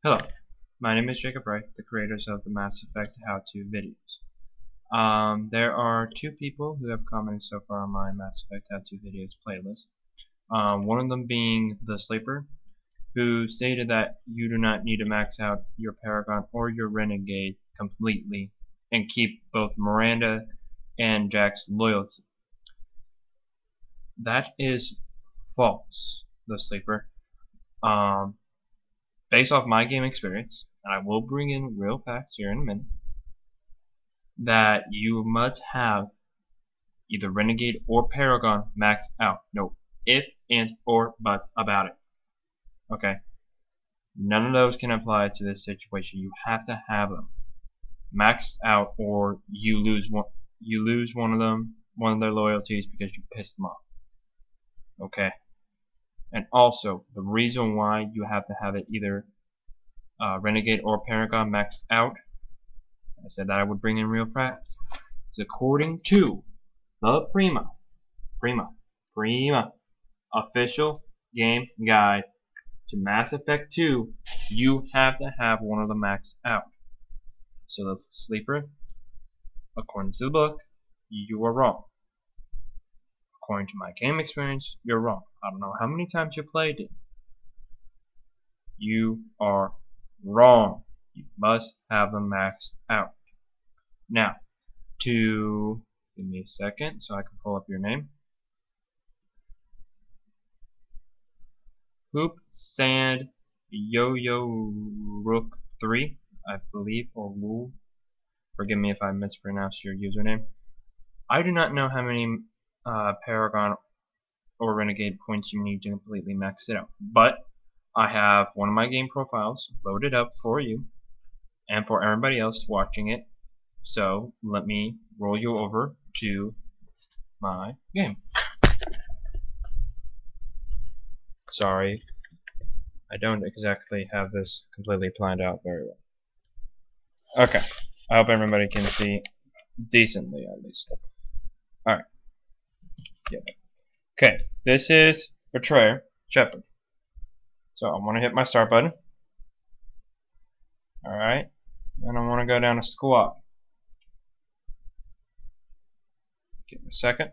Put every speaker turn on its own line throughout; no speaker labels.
Hello, my name is Jacob Wright, the creators of the Mass Effect how-to videos. There are two people who have commented so far on my Mass Effect how-to videos playlist. One of them being the Sleeper, who stated that you do not need to max out your Paragon or your Renegade completely and keep both Miranda and Jack's loyalty. That is false, the Sleeper. Based off my game experience, and I will bring in real facts here in a minute, that you must have either Renegade or Paragon maxed out. No if, and, or buts about it. Okay? None of those can apply to this situation. You have to have them maxed out, or you lose one of them, one of their loyalties, because you pissed them off. Okay? And also, the reason why you have to have it either Renegade or Paragon maxed out, I said that I would bring in real facts, is according to the Prima official game guide to Mass Effect 2, you have to have one of them maxed out. So the Sleeper, according to the book, you are wrong. According to my game experience, you're wrong. I don't know how many times you played it. You are wrong. You must have them maxed out. Now, give me a second so I can pull up your name. Hoop Sand Yo-Yo Rook 3, I believe, or Woo. Forgive me if I mispronounced your username. I do not know how many Paragon or Renegade points you need to completely max it out, but I have one of my game profiles loaded up for you and for everybody else watching it. So let me roll you over to my game. Sorry, I don't exactly have this completely planned out very well. Okay, I hope everybody can see decently at least. Alright. Yeah. Okay, this is Betrayer Shepard. So I want to hit my start button. Alright, and I want to go down to squad. Give me a second.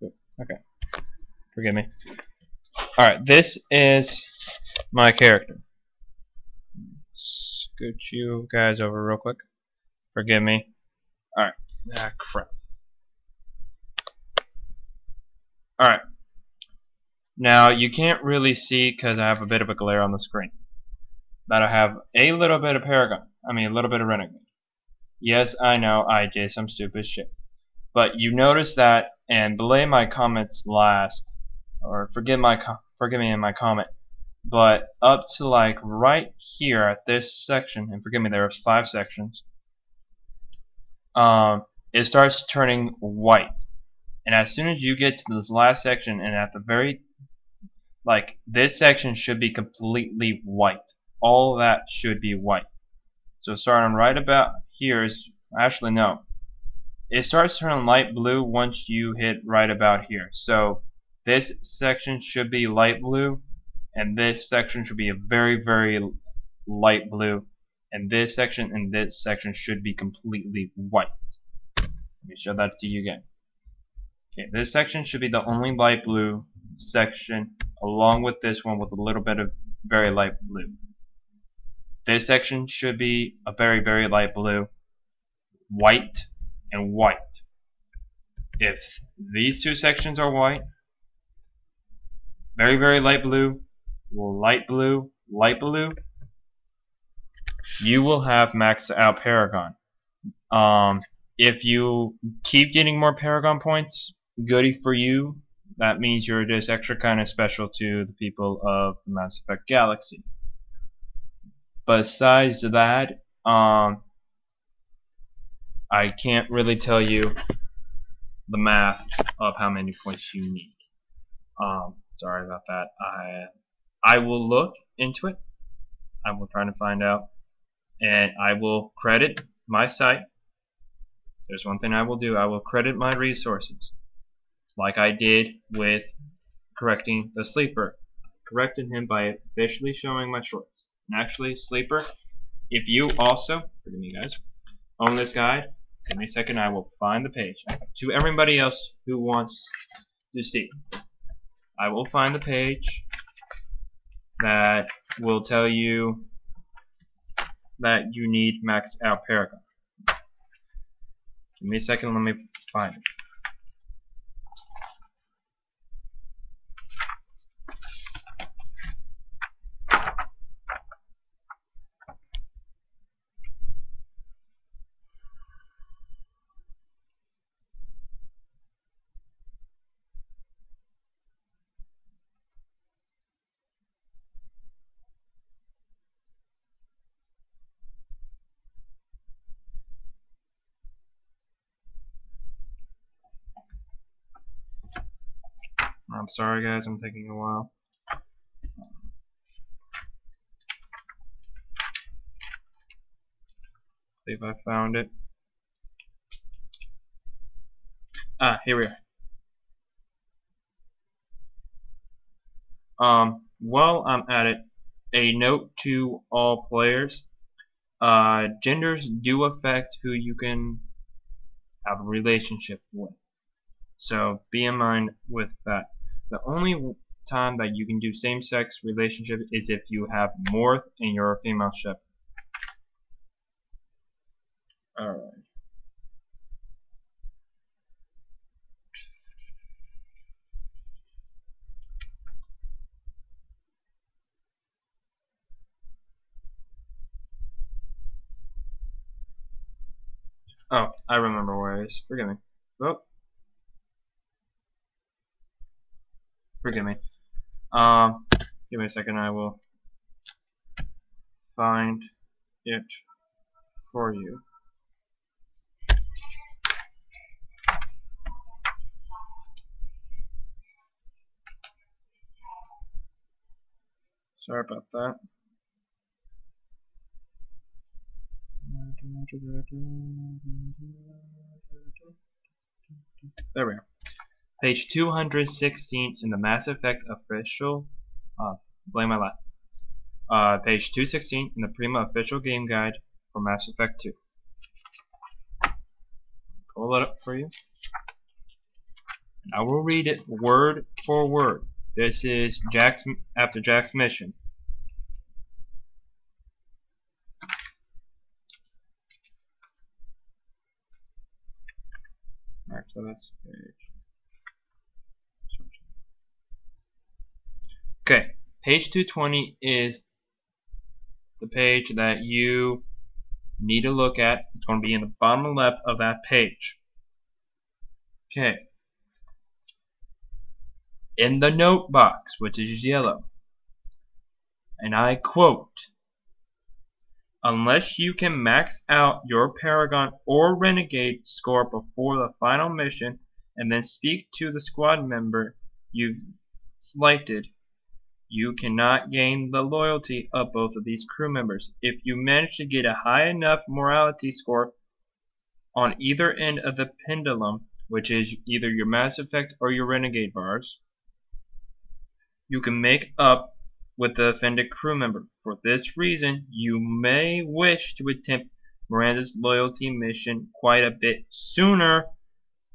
Good. Okay, forgive me. Alright, this is my character. Scoot you guys over real quick. Forgive me. Alright. Ah, crap. Alright. Now, you can't really see because I have a bit of a glare on the screen. That I have a little bit of Paragon. I mean, a little bit of Renegade. Yes, I know, I did some stupid shit. But you notice that, and belay my comments last, or forgive me in my comment, but up to like right here at this section, and forgive me, there was 5 sections, it starts turning white. And as soon as you get to this last section, and at the very, like, this section should be completely white. All of that should be white. So starting right about here is, actually no, it starts turning light blue once you hit right about here. So this section should be light blue, and this section should be a very, very light blue, and this section should be completely white. Let me show that to you again. Okay, this section should be the only light blue section, along with this one with a little bit of very light blue. This section should be a very, very light blue, white, and white. If these two sections are white, very, very light blue, light blue, light blue, you will have maxed out Paragon. If you keep getting more Paragon points, goody for you. That means you're just extra kind of special to the people of the Mass Effect galaxy. Besides that, I can't really tell you the math of how many points you need. Sorry about that. I will look into it. I will try to find out, and I will credit my site. There's one thing I will do. I will credit my resources, like I did with correcting the Sleeper. I corrected him by officially showing my shorts. And actually, Sleeper, if you also, forgive me guys, own this guide, give me a second, I will find the page. To everybody else who wants to see, I will find the page that will tell you that you need max out paragon. Give me a second, let me find it. I'm sorry guys, I'm taking a while. See if I found it. Ah, here we are. While I'm at it, a note to all players. Genders do affect who you can have a relationship with. So be in mind with that. The only time that you can do same-sex relationship is if you have more and you're a female ship. Alright. Oh, I remember where it is. Forgive me. Oh. Forgive me. Give me a second, I will find it for you. Sorry about that. There we are. Page 216 in the Mass Effect official. Blame my lap. Page 216 in the Prima official game guide for Mass Effect 2. Pull it up for you. I will read it word for word. This is after Jack's mission. Alright, so that's page. Okay, page 220 is the page that you need to look at. It's going to be in the bottom left of that page. Okay. In the note box, which is yellow, and I quote, unless you can max out your Paragon or Renegade score before the final mission and then speak to the squad member you've selected, you cannot gain the loyalty of both of these crew members. If you manage to get a high enough morality score on either end of the pendulum, which is either your Mass Effect or your Renegade bars, you can make up with the offended crew member. For this reason, you may wish to attempt Miranda's loyalty mission quite a bit sooner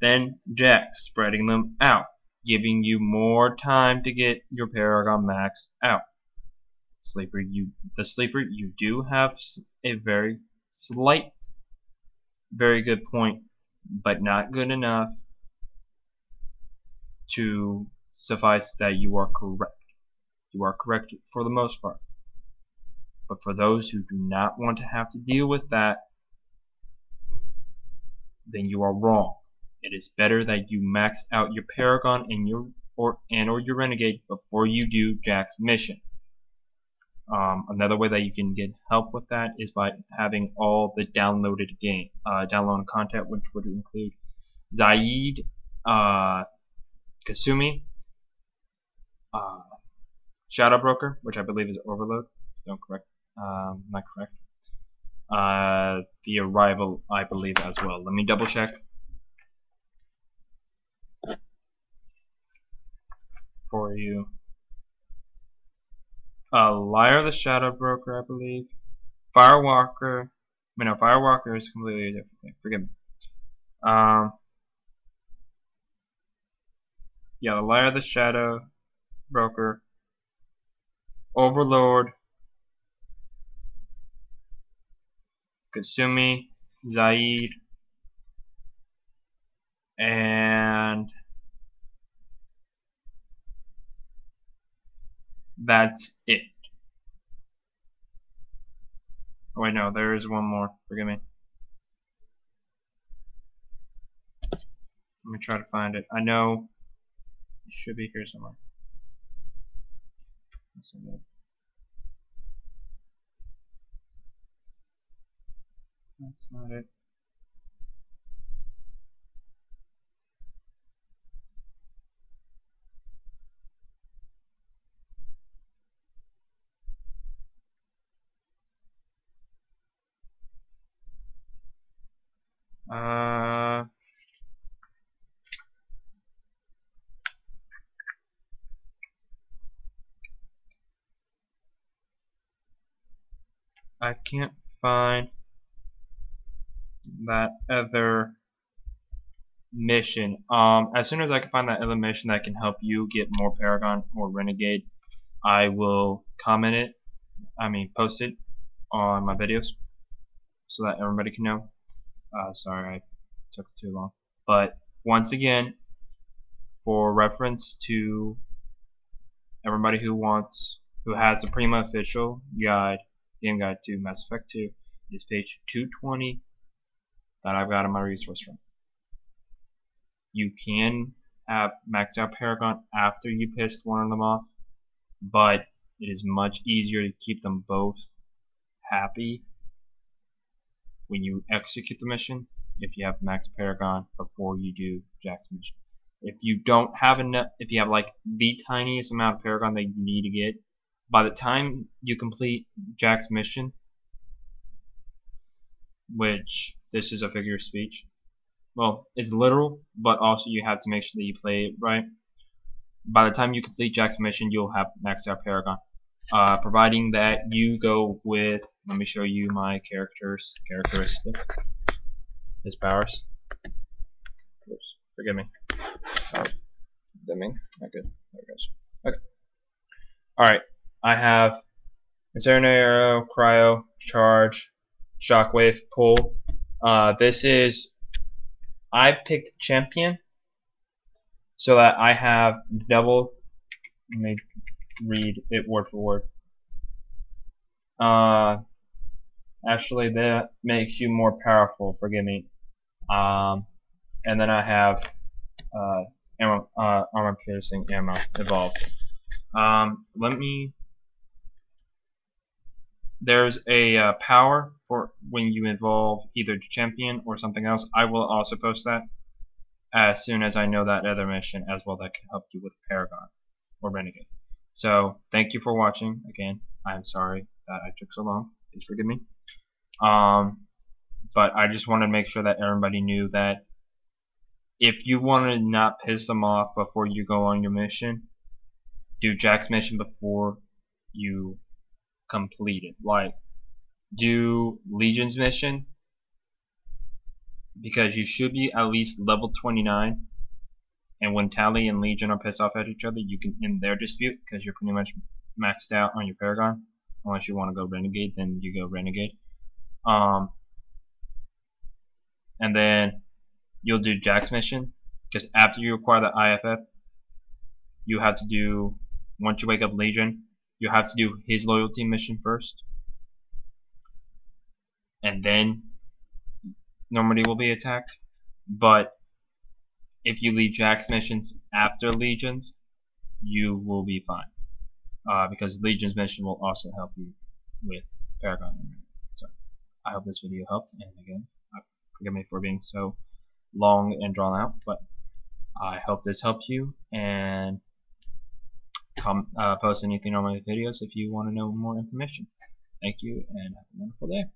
than Jack, spreading them out, giving you more time to get your Paragon maxed out. Sleeper, you do have a very slight, very good point, but not good enough to suffice that you are correct. You are correct for the most part. But for those who do not want to have to deal with that, then you are wrong. It is better that you max out your Paragon and your Renegade before you do Jack's mission. Another way that you can get help with that is by having all the downloaded content, which would include Zaid, Kasumi, Shadow Broker, which I believe is Overload. Not correct. The Arrival, I believe, as well. Let me double check for you. Liar the Shadow Broker, I believe. Firewalker. No, Firewalker is completely different thing. Forgive me. Yeah, the Liar the Shadow Broker. Overlord. Kasumi. Zaid. And that's it. Oh wait, no, there is one more. Forgive me. Let me try to find it. I know it should be here somewhere. That's not it. I can't find that other mission. As soon as I can find that other mission that can help you get more Paragon or Renegade, I will comment it. Post it on my videos so that everybody can know. Sorry, I took too long. But once again, for reference to everybody who has the Prima official game guide to Mass Effect 2, is page 220 that I've got in my resource room. You can have maxed out Paragon after you piss one of them off, but it is much easier to keep them both happy when you execute the mission if you have max Paragon before you do Jack's mission. If you don't have enough, if you have like the tiniest amount of Paragon that you need to get, by the time you complete Jack's mission, which this is a figure of speech, well, it's literal, but also you have to make sure that you play it right. By the time you complete Jack's mission, you'll have maxed out Paragon. Providing that you go with, let me show you my characteristic, his powers. Oops, forgive me. Dimming, not good. There it goes. Okay. Alright, I have Incendiary Arrow, Cryo, Charge, Shockwave, Pull. I picked Champion so that I have double. Let me read it word for word. Actually, that makes you more powerful. Forgive me. And then I have armor piercing ammo evolved. There's a power for when you evolve either Champion or something else. I will also post that as soon as I know that other mission as well that can help you with Paragon or Renegade. So thank you for watching. Again, I'm sorry that I took so long. Please forgive me. But I just wanted to make sure that everybody knew that if you want to not piss them off before you go on your mission, do Jack's mission before you complete it. Like, do Legion's mission, because you should be at least level 29, and when Tally and Legion are pissed off at each other, you can end their dispute because you're pretty much maxed out on your Paragon. Unless you want to go Renegade, then you go Renegade. And then you'll do Jack's mission, because after you acquire the IFF, you have to do, once you wake up Legion, you have to do his loyalty mission first, and then Normandy will be attacked. But if you leave Jack's missions after Legion's, you will be fine, because Legion's mission will also help you with Paragon. So I hope this video helped, and again, forgive me for being so long and drawn out, but I hope this helped you, and post anything on my videos if you want to know more information. Thank you, and have a wonderful day.